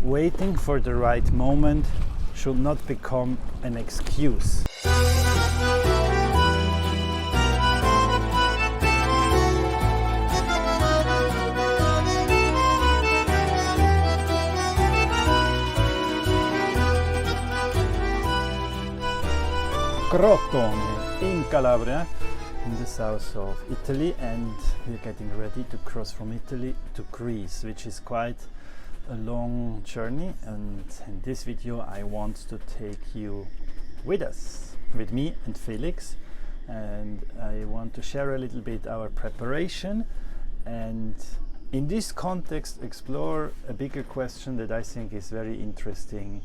waiting for the right moment should not become an excuse. Crotone in Calabria, in the south of Italy, and we're getting ready to cross from Italy to Greece, which is quite a long journey. And in this video I want to take you with us, with me and Felix, and I want to share a little bit our preparation, and in this context explore a bigger question that I think is very interesting,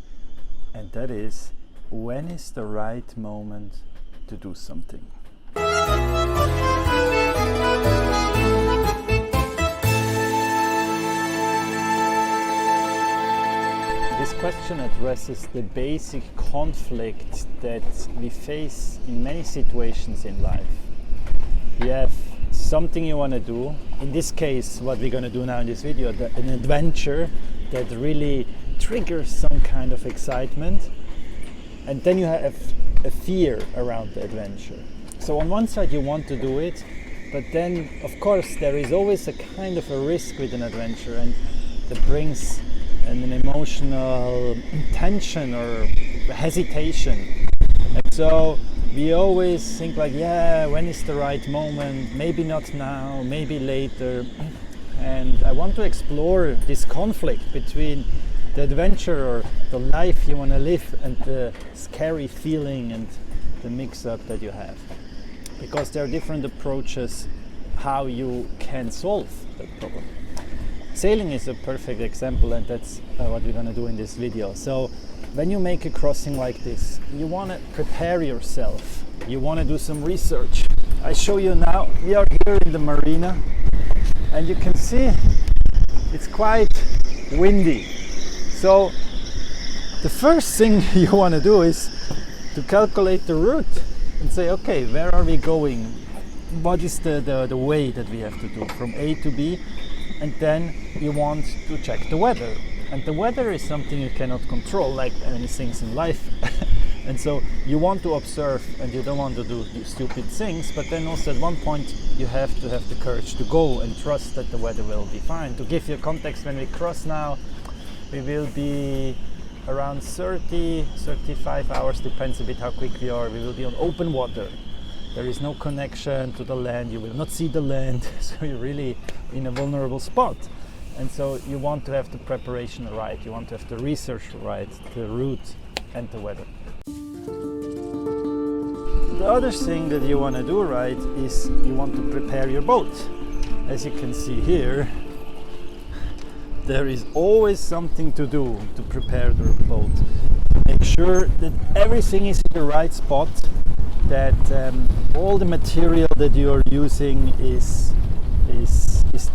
and that is, when is the right moment to do something? This question addresses the basic conflict that we face in many situations in life. You have something you want to do, in this case what we're going to do now in this video, an adventure that really triggers some kind of excitement. And then you have a fear around the adventure. So on one side you want to do it, but then of course there is always a kind of a risk with an adventure, and that brings an emotional tension or hesitation. And so we always think like, yeah, when is the right moment? Maybe not now, maybe later. And I want to explore this conflict between the adventure or the life you want to live and the scary feeling and the mix-up that you have, because there are different approaches how you can solve that problem. Sailing is a perfect example, and that's what we're going to do in this video. So when you make a crossing like this, you want to prepare yourself, you want to do some research. I show you now, we are here in the marina, and you can see it's quite windy. So the first thing you want to do is to calculate the route and say, okay, where are we going? What is the way that we have to do from A to B? And then you want to check the weather. And the weather is something you cannot control, like many things in life. And so you want to observe, and you don't want to do stupid things, but then also at one point you have to have the courage to go and trust that the weather will be fine. To give you context, when we cross now, we will be around 30-35 hours, depends a bit how quick we are. We will be on open water. There is no connection to the land, you will not see the land, so you're really in a vulnerable spot. And so you want to have the preparation right, you want to have the research right, the route and the weather. The other thing that you want to do right is you want to prepare your boat. As you can see here, there is always something to do to prepare the boat. Make sure that everything is in the right spot, that all the material that you are using is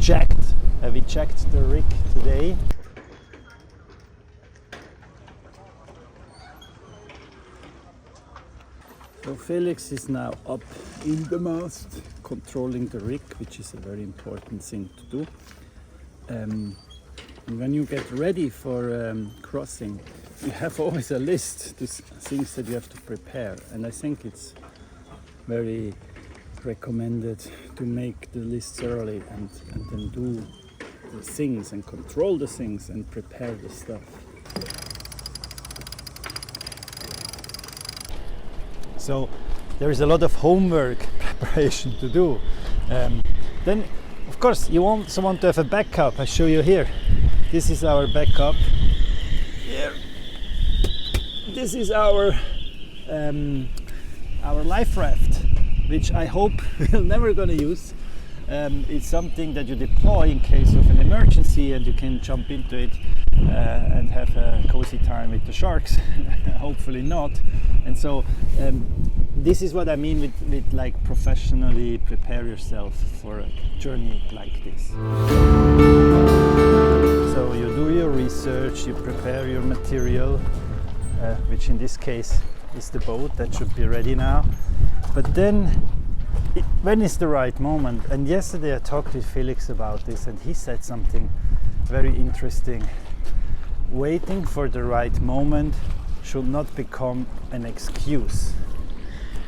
checked. We checked the rig today. So Felix is now up in the mast, controlling the rig, which is a very important thing to do. And when you get ready for crossing, you have always a list of things that you have to prepare, and I think it's very recommended to make the lists early and then do the things and control the things and prepare the stuff. So there is a lot of homework preparation to do. Then of course you also want to have a backup. I show you here. This is our backup. Here. This is our life raft, which I hope we're never going to use. It's something that you deploy in case of an emergency, and you can jump into it and have a cozy time with the sharks. Hopefully not. And so this is what I mean with like professionally prepare yourself for a journey like this. So you do your research, you prepare your material, which in this case is the boat that should be ready now. But then, when is the right moment? And yesterday I talked with Felix about this, and he said something very interesting. waiting for the right moment should not become an excuse,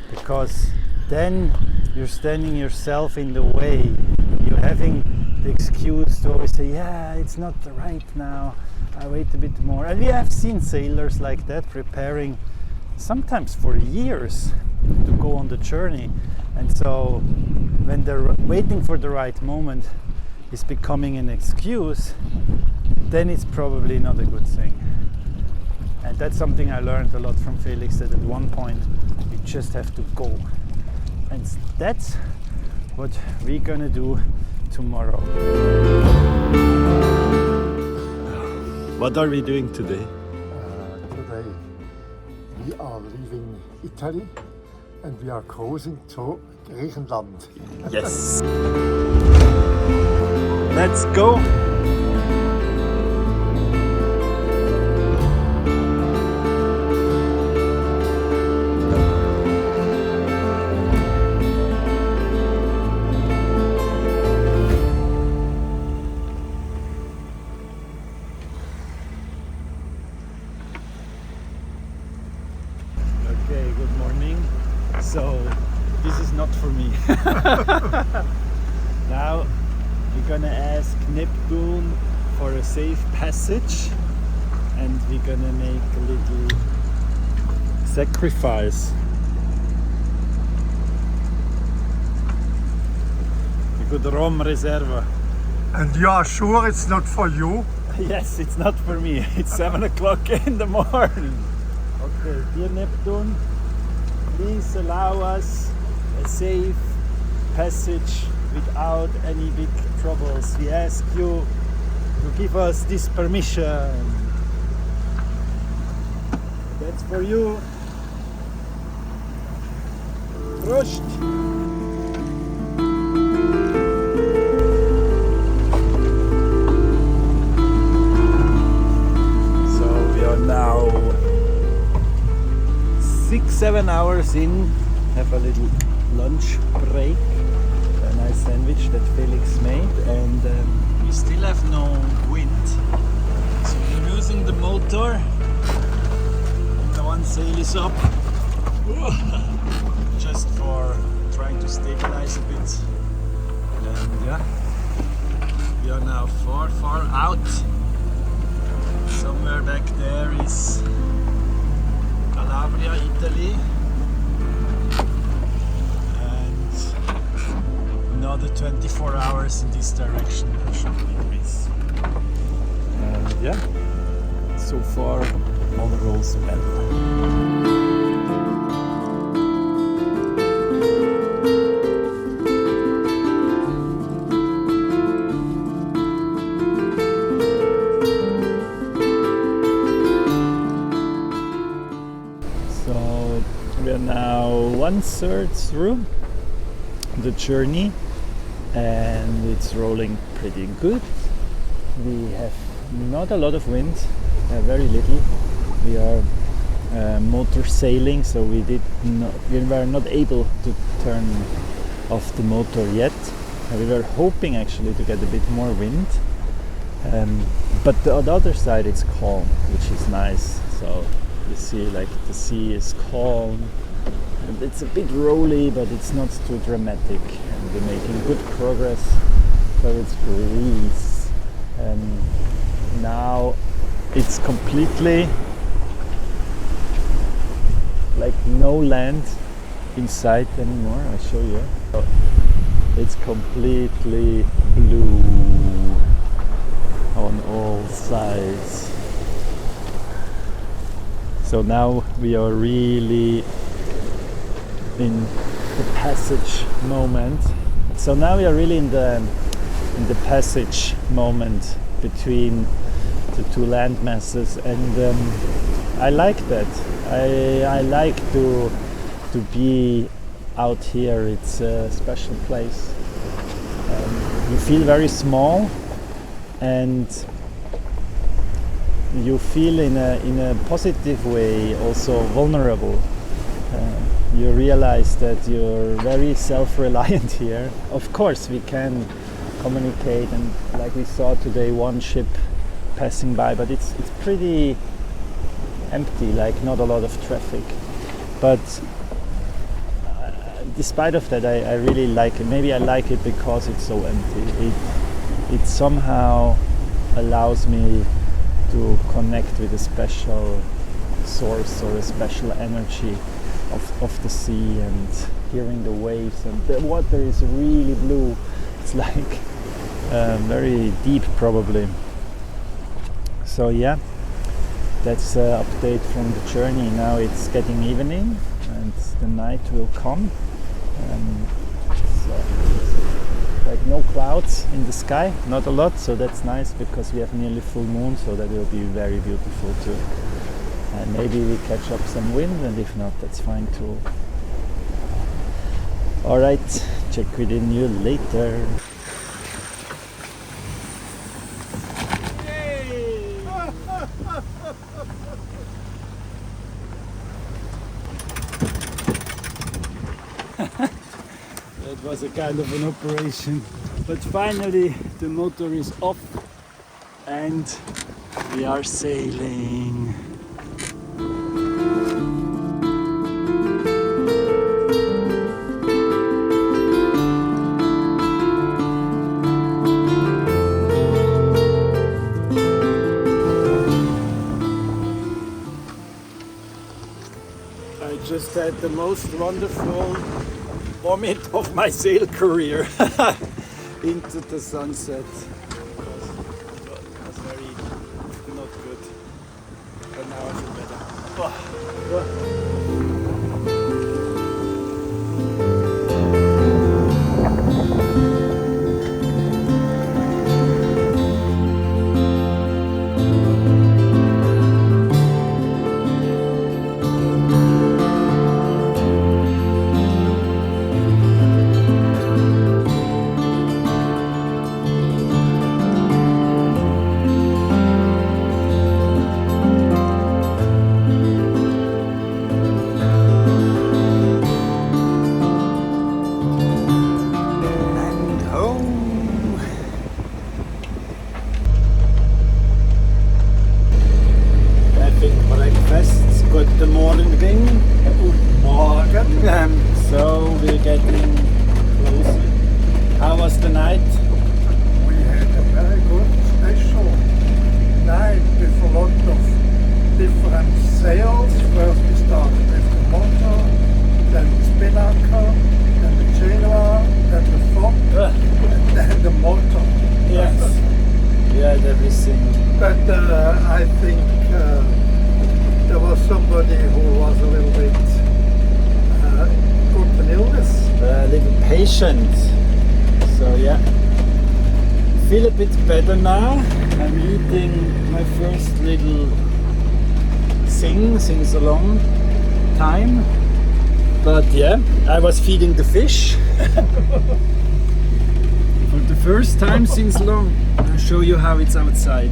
because then you're standing yourself in the way. You're having the excuse to always say, yeah, it's not right now, I wait a bit more. And we have seen sailors like that preparing sometimes for years to go on the journey. And so when they're waiting for the right moment is becoming an excuse, then it's probably not a good thing. And that's something I learned a lot from Felix, that at one point you just have to go. And that's what we're gonna do tomorrow. What are we doing today? Today we are leaving Italy and we are cruising to Griechenland. Yes! Let's go! Okay, good morning. So, this is not for me. Now, we're gonna ask Neptune for a safe passage, and we're gonna make a little sacrifice. A good Rom Reserva. And you are sure it's not for you? Yes, it's not for me. It's 7 o'clock in the morning. Okay, dear Neptune, please allow us a safe passage without any big troubles. We ask you to give us this permission. That's for you. Prost! So we are now 6-7 hours in, have a little lunch break, a nice sandwich that Felix made, and we still have no wind, so we're using the motor. The one sail is up, just for trying to stabilize a bit, and yeah, we are now far out. Somewhere back there is Calabria, Italy, and another 24 hours in this direction there should be Greece. And yeah, so far all rolls well. We are now 1/3 through the journey and it's rolling pretty good. We have not a lot of wind, very little. We are motor sailing, so we were not able to turn off the motor yet. We were hoping actually to get a bit more wind, but on the other side it's calm, which is nice. So you see, like, the sea is calm and it's a bit rolly, but it's not too dramatic, and we're making good progress towards Greece. Now it's completely like no land in sight anymore. I'll show you. So it's completely blue on all sides. So now we are really in the passage moment. So now we are really in the passage moment between the two land masses, and I like that. I like to be out here. It's a special place. You feel very small, and you feel in a positive way also vulnerable. You realize that you're very self-reliant here. Of course we can communicate, and like we saw today, one ship passing by, but it's pretty empty, like not a lot of traffic. But despite of that, I really like it. Maybe I like it because it's so empty. It somehow allows me to connect with a special source or a special energy of the sea, and hearing the waves, and the water is really blue. It's like very deep probably. So yeah, that's an update from the journey. Now it's getting evening and the night will come. So like no clouds in the sky, not a lot, so that's nice because we have nearly full moon, so that will be very beautiful too. And maybe we catch up some wind, and if not, that's fine too. Alright, check within you later. That was a kind of an operation, but finally the motor is off and we are sailing. I just had the most wonderful vomit of my sail career into the sunset. It was very not good, but now I feel better. Guten Morgen. Guten Morgen. So we're getting closer. How was the night? We had a very good special night with a lot of different sails. First we started with the motor, then the spinnaker, then the Genoa, then the fob, and then the motor. Yes. Yeah, everything. But I think there was somebody who was a little bit got an illness. A little patient. So yeah, feel a bit better now. I'm eating my first little thing since a long time. But yeah, I was feeding the fish for the first time since long. I'll show you how it's outside.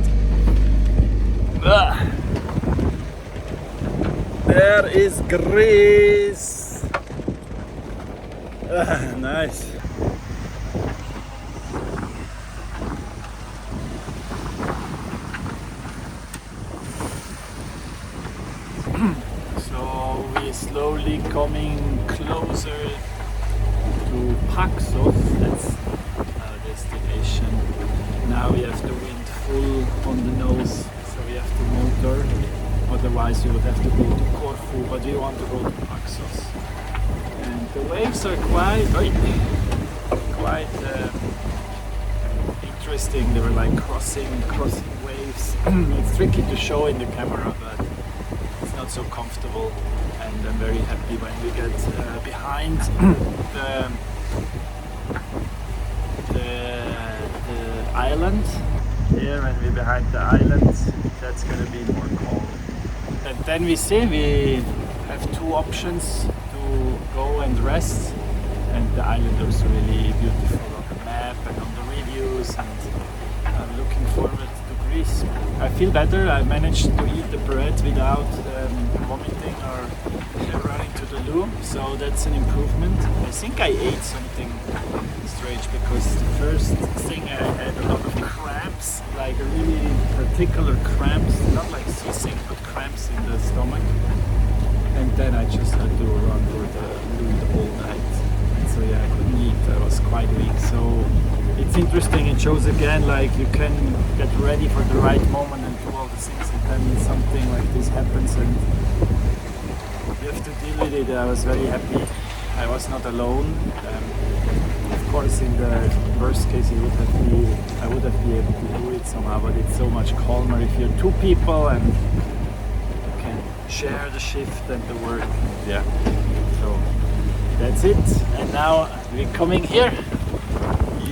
There is GREEEEECE. Nice. So we're slowly coming closer to Paxos. That's our destination. Now we have the wind full on the nose, so we have to motor. Otherwise you would have to go to Corfu, but we want to go to Paxos. And the waves are quite interesting. They were like crossing waves. It's tricky to show in the camera, but it's not so comfortable. And I'm very happy when we get behind the island. Here, when we're behind the island, that's going to be more calm. And then we see we have two options to go and rest, and the island looks really beautiful on the map and on the reviews, and I'm looking forward to Greece. I feel better. I managed to eat the bread without vomiting or running to the loo, so that's an improvement. I think I ate something strange because the first thing I had a lot of cramps, like a really particular cramps, not like seasick but cramps in the stomach, and then I just had to run for the loo the whole night. So yeah, I couldn't eat, I was quite weak. So it's interesting, it shows again like you can get ready for the right moment and do all the things, and then something like this happens and you have to deal with it. I was very happy I was not alone. Of course in the worst case I would have been able to do it somehow, but it's so much calmer if you're two people and you can share the shift and the work. Yeah, so that's it, and now we're coming here.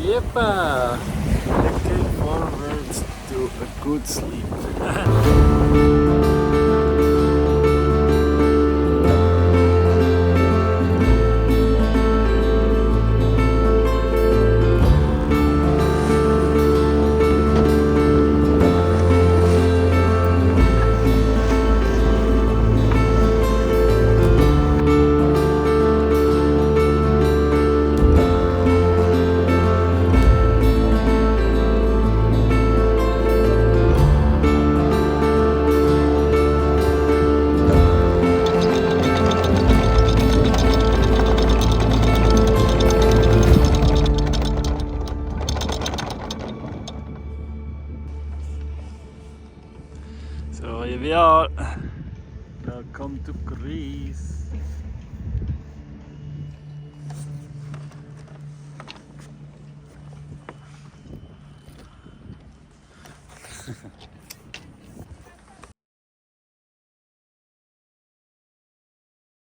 Yeppa! Looking forward to a good sleep. So here we are. Welcome to Greece.